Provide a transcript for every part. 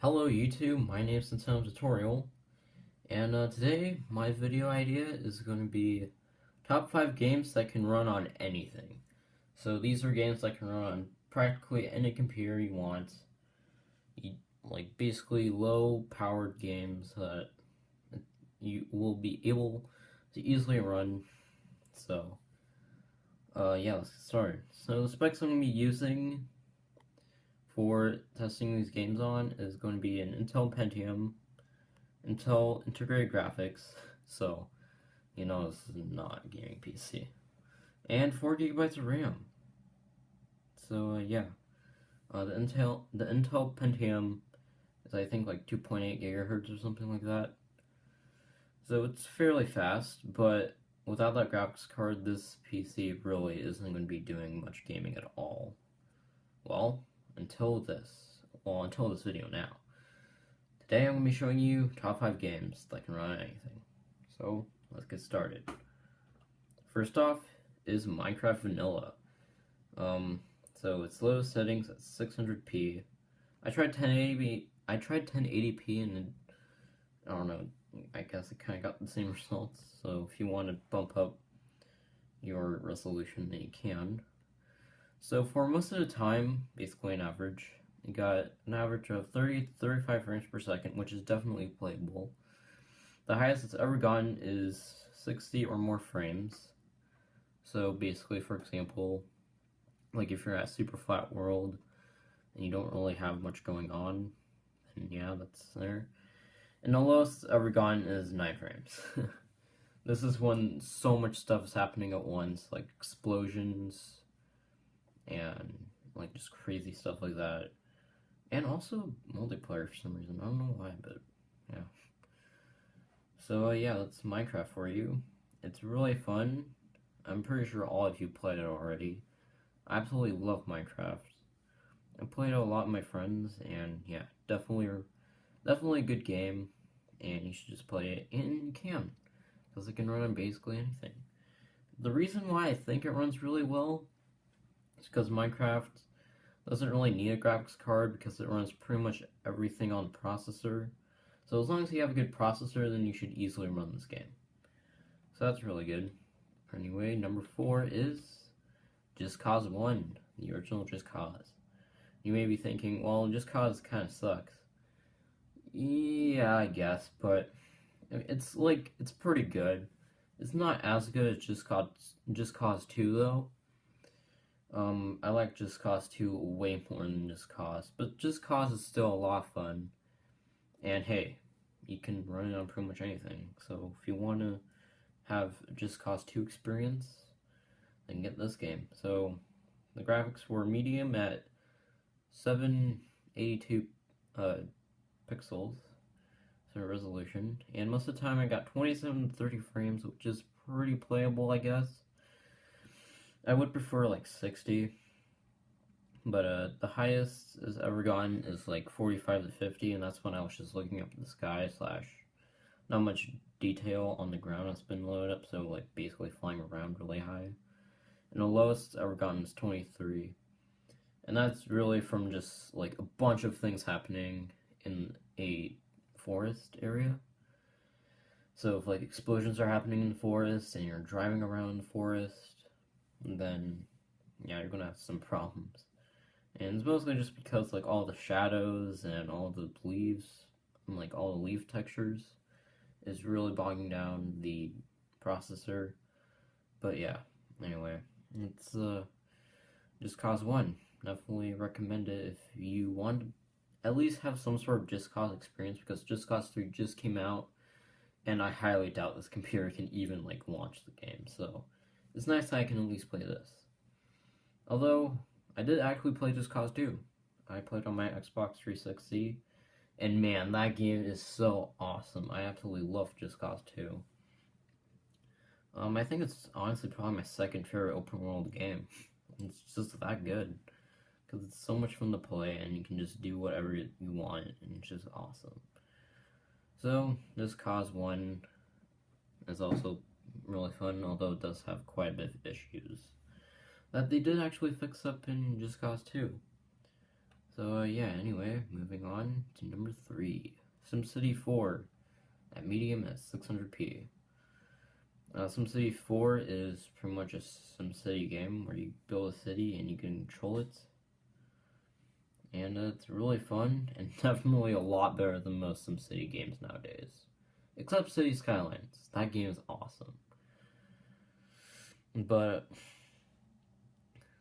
Hello YouTube, my name is Tutorial, and today my video idea is going to be top 5 games that can run on anything. So these are games that can run on practically any computer you want, like basically low powered games that you will be able to easily run. So yeah, let's get started. So the specs I'm going to be using for testing these games on is going to be an Intel Pentium, Intel integrated graphics, so you know this is not a gaming PC, and 4 GB of RAM. So yeah, the Intel Pentium is I think like 2.8 gigahertz or something like that. So it's fairly fast, but without that graphics card, this PC really isn't going to be doing much gaming at all. Well, until this video now. Today I'm going to be showing you top 5 games that can run on anything. So, let's get started. First off is Minecraft Vanilla. So its lowest settings at 600p. I tried 1080p and I don't know, I guess it kind of got the same results. So if you want to bump up your resolution, then you can. So for most of the time, basically an average, you got an average of 30 to 35 frames per second, which is definitely playable. The highest it's ever gotten is 60 or more frames. So basically, for example, like if you're at Super Flat World and you don't really have much going on, then yeah, that's there. And the lowest it's ever gotten is 9 frames. This is when so much stuff is happening at once, like explosions and like just crazy stuff like that. And also multiplayer for some reason. I don't know why, but yeah. So yeah, that's Minecraft for you. It's really fun. I'm pretty sure all of you played it already. I absolutely love Minecraft. I played it a lot with my friends, and yeah, definitely a good game. And you should just play it, and you can, because it can run on basically anything. The reason why I think it runs really well is because Minecraft doesn't really need a graphics card because it runs pretty much everything on the processor. So as long as you have a good processor, then you should easily run this game. So that's really good. Anyway, number 4 is Just Cause 1, the original Just Cause. You may be thinking, well, Just Cause kind of sucks. Yeah, I guess, but it's pretty good. It's not as good as Just Cause 2 though. I like Just Cause 2 way more than Just Cause, but Just Cause is still a lot of fun. And hey, you can run it on pretty much anything. So if you want to have Just Cause 2 experience, then get this game. So the graphics were medium at 782 pixels, so resolution, and most of the time I got 27 to 30 frames, which is pretty playable, I guess. I would prefer like 60, but the highest it's ever gotten is like 45 to 50, and that's when I was just looking up at the sky slash not much detail on the ground has been loaded up, so like basically flying around really high. And the lowest ever gotten is 23. And that's really from just like a bunch of things happening in a forest area. So if like explosions are happening in the forest and you're driving around the forest, then yeah, you're gonna have some problems. And it's mostly just because like all the shadows and all the leaves and like all the leaf textures is really bogging down the processor. But yeah, anyway, it's Just Cause 1. Definitely recommend it if you want to at least have some sort of Just Cause experience, because Just Cause 3 just came out and I highly doubt this computer can even like launch the game. So it's nice that I can at least play this. Although I did actually play Just Cause 2. I played on my Xbox 360, and man, that game is so awesome. I absolutely love Just Cause 2. I think it's honestly probably my second favorite open world game. It's just that good, because it's so much fun to play, and you can just do whatever you want, and it's just awesome. So, Just Cause 1 is also really fun, although it does have quite a bit of issues that they did actually fix up in Just Cause 2. So yeah, anyway, moving on to number 3. SimCity 4 at medium at 600p. SimCity 4 is pretty much a SimCity game where you build a city and you can control it. And it's really fun and definitely a lot better than most SimCity games nowadays. Except City Skylines. That game is awesome. But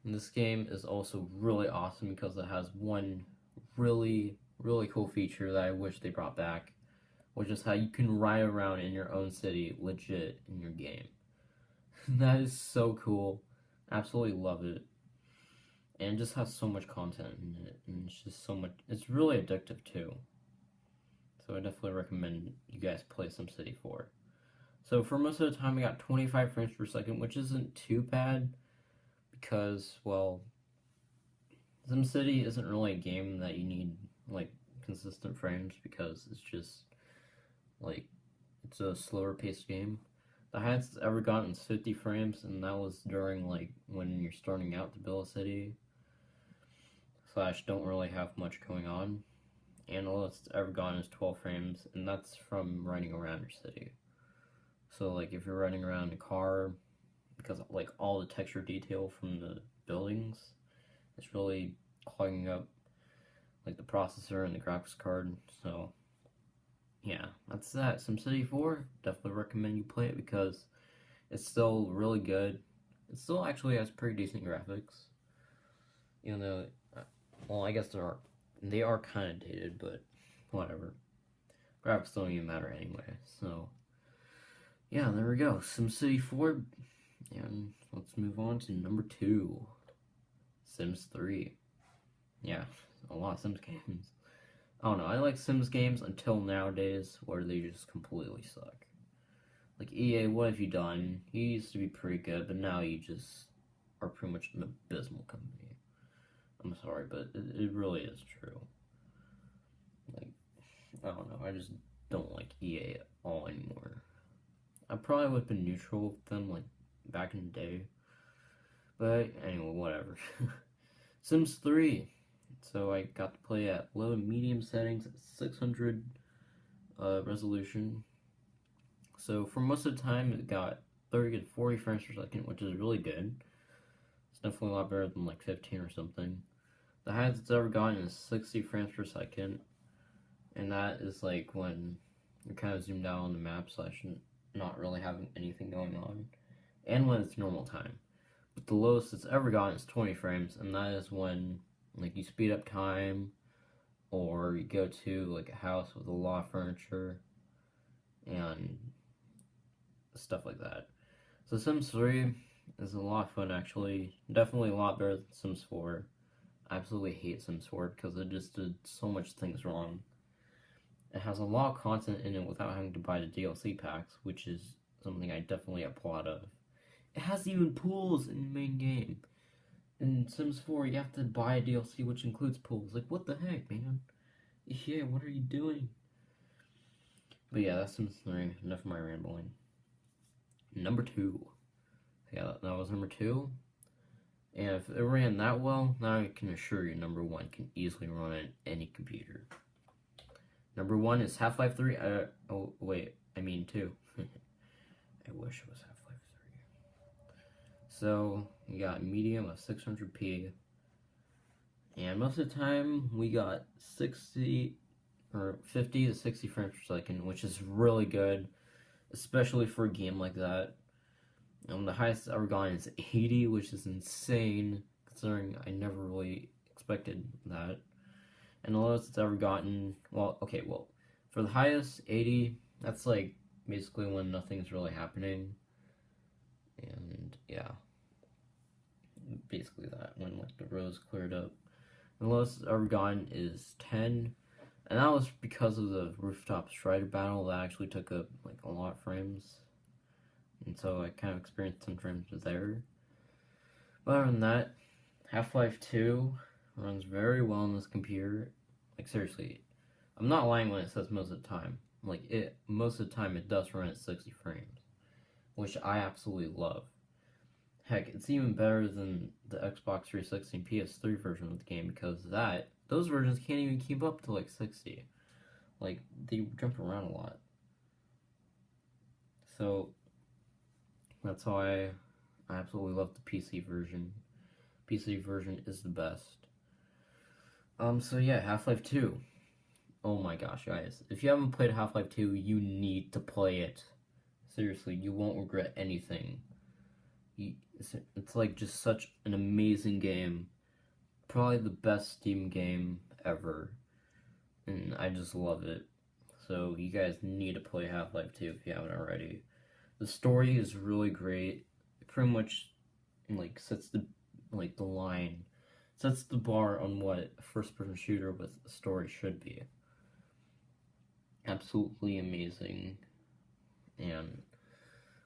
this game is also really awesome because it has one really cool feature that I wish they brought back, which is how you can ride around in your own city legit in your game. That is so cool. Absolutely love it. And it just has so much content in it, and it's just so much, it's really addictive too. So I definitely recommend you guys play SimCity 4. So for most of the time I got 25 frames per second, which isn't too bad, because, well, SimCity isn't really a game that you need, like, consistent frames, because it's just, like, it's a slower paced game. The highest it's ever gotten is 50 frames, and that was during, like, when you're starting out to build a city, / don't really have much going on. And the lowest it's ever gotten is 12 frames, and that's from running around your city. So, like, if you're running around a car, because, like, all the texture detail from the buildings, it's really clogging up, like, the processor and the graphics card. So yeah, that's that. SimCity 4, definitely recommend you play it because it's still really good. It still actually has pretty decent graphics, even though, well, I guess they are kind of dated, but whatever. Graphics don't even matter anyway. So yeah, there we go. SimCity 4, and let's move on to number 2. Sims 3. Yeah, a lot of Sims games. I don't know, I like Sims games until nowadays, where they just completely suck. Like, EA, what have you done? You used to be pretty good, but now you just are pretty much an abysmal company. I'm sorry, but it really is true. Like, I don't know, I just don't like EA at all anymore. I probably would have been neutral with them, like, back in the day. But, anyway, whatever. Sims 3. So I got to play at low and medium settings at 600 resolution. So for most of the time it got 30 to 40 frames per second, which is really good. It's definitely a lot better than like 15 or something. The highest it's ever gotten is 60 frames per second, and that is like when you're kind of zoomed out on the map / not really having anything going on, and when it's normal time. But the lowest it's ever gotten is 20 frames, and that is when, like, you speed up time, or you go to, like, a house with a lot of furniture, and stuff like that. So Sims 3 is a lot of fun, actually. Definitely a lot better than Sims 4. I absolutely hate Sims 4 because it just did so much things wrong. It has a lot of content in it without having to buy the DLC packs, which is something I definitely applaud of. It has even pools in the main game. In Sims 4, you have to buy a DLC which includes pools. Like, what the heck, man? Yeah, what are you doing? But yeah, that's Sims 3. Enough of my rambling. Number 2. Yeah, that was number 2. And if it ran that well, now I can assure you number 1 can easily run on any computer. Number 1 is Half-Life 3. Oh, wait. I mean 2. I wish it was Half-Life 3. So, we got medium of 600p. And most of the time, we got 50 to 60 frames per second, which is really good, especially for a game like that. The highest I've ever gotten is 80, which is insane, considering I never really expected that. And the lowest it's ever gotten, well, for the highest, 80, that's like basically when nothing's really happening. And yeah, basically that, when like the rows cleared up. The lowest it's ever gotten is 10, and that was because of the rooftop strider battle that actually took up like a lot of frames. And so I kind of experienced some frames there. But other than that, Half-Life 2 runs very well on this computer. Like, seriously, I'm not lying when it says most of the time. Like, most of the time it does run at 60 frames, which I absolutely love. Heck, it's even better than the Xbox 360 and PS3 version of the game, because that those versions can't even keep up to like 60. Like, they jump around a lot. So that's why I absolutely love the PC version. PC version is the best. So yeah, Half-Life 2. Oh my gosh, guys. If you haven't played Half-Life 2, you need to play it. Seriously, you won't regret anything. It's like just such an amazing game. Probably the best Steam game ever. And I just love it. So you guys need to play Half-Life 2 if you haven't already. The story is really great. It pretty much like sets the line, sets the bar on what a first-person shooter with a story should be. Absolutely amazing. And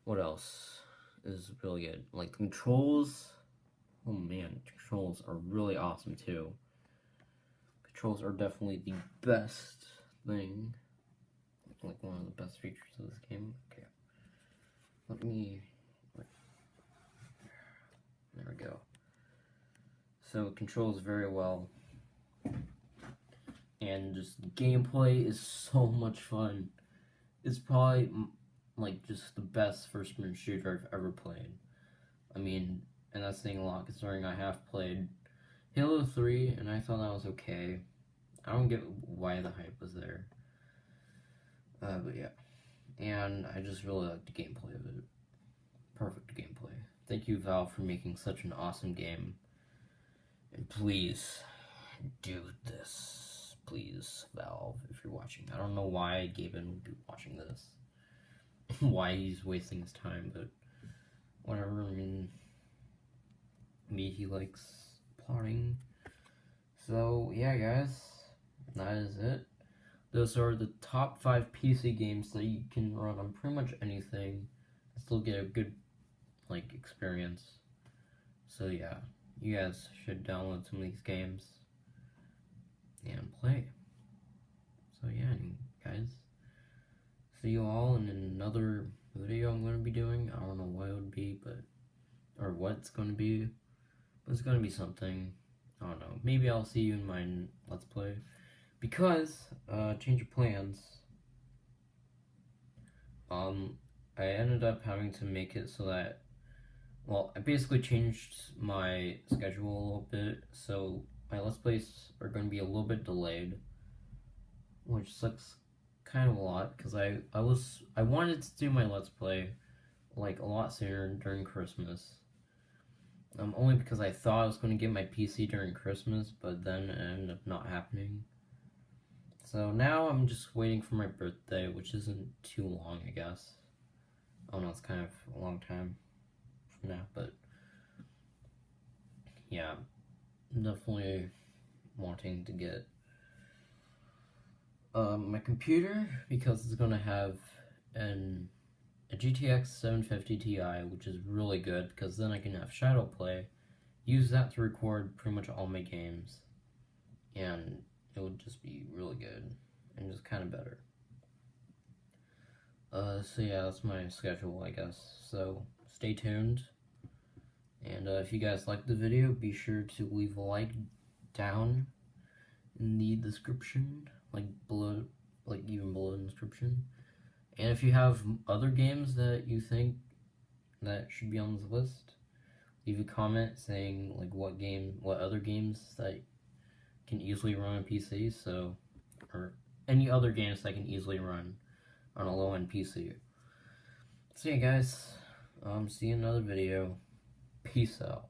what else is really good? Like the controls. Oh man, controls are really awesome too. Controls are definitely the best thing. Like one of the best features of this game. Okay. Let me. There we go. So it controls very well. And just gameplay is so much fun. It's probably like just the best first-person shooter I've ever played. I mean, and that's saying a lot considering I have played Halo 3 and I thought that was okay. I don't get why the hype was there. But yeah. And I just really like the gameplay of it. Perfect gameplay. Thank you, Valve, for making such an awesome game. And please do this. Please, Valve, if you're watching. I don't know why Gaben would be watching this. Why he's wasting his time, but whatever. I mean, maybe he likes plotting. So, yeah, guys. That is it. Those are the top 5 PC games that you can run on pretty much anything and still get a good, like, experience. So, yeah. You guys should download some of these games and play. So yeah, guys, see you all in another video I'm going to be doing. I don't know what it would be, or what it's going to be, but it's going to be something. I don't know. Maybe I'll see you in my Let's Play, because, change of plans, I ended up having to make it so that, well, I basically changed my schedule a little bit, so my Let's Plays are going to be a little bit delayed, which sucks kind of a lot, because I wanted to do my Let's Play, like, a lot sooner during Christmas, only because I thought I was going to get my PC during Christmas, but then it ended up not happening. So now I'm just waiting for my birthday, which isn't too long, I guess. Oh no, it's kind of a long time from now, but yeah, I'm definitely wanting to get my computer, because it's going to have a GTX 750 Ti, which is really good, because then I can have Shadowplay, use that to record pretty much all my games, and it would just be really good, and just kind of better. So yeah, that's my schedule, I guess, so stay tuned, and if you guys liked the video, be sure to leave a like down in the description, like below, like even below the description. And if you have other games that you think that should be on this list, leave a comment saying like what other games that can easily run on PC, or any other games that can easily run on a low-end PC. So yeah, guys, see you in another video. Peace out.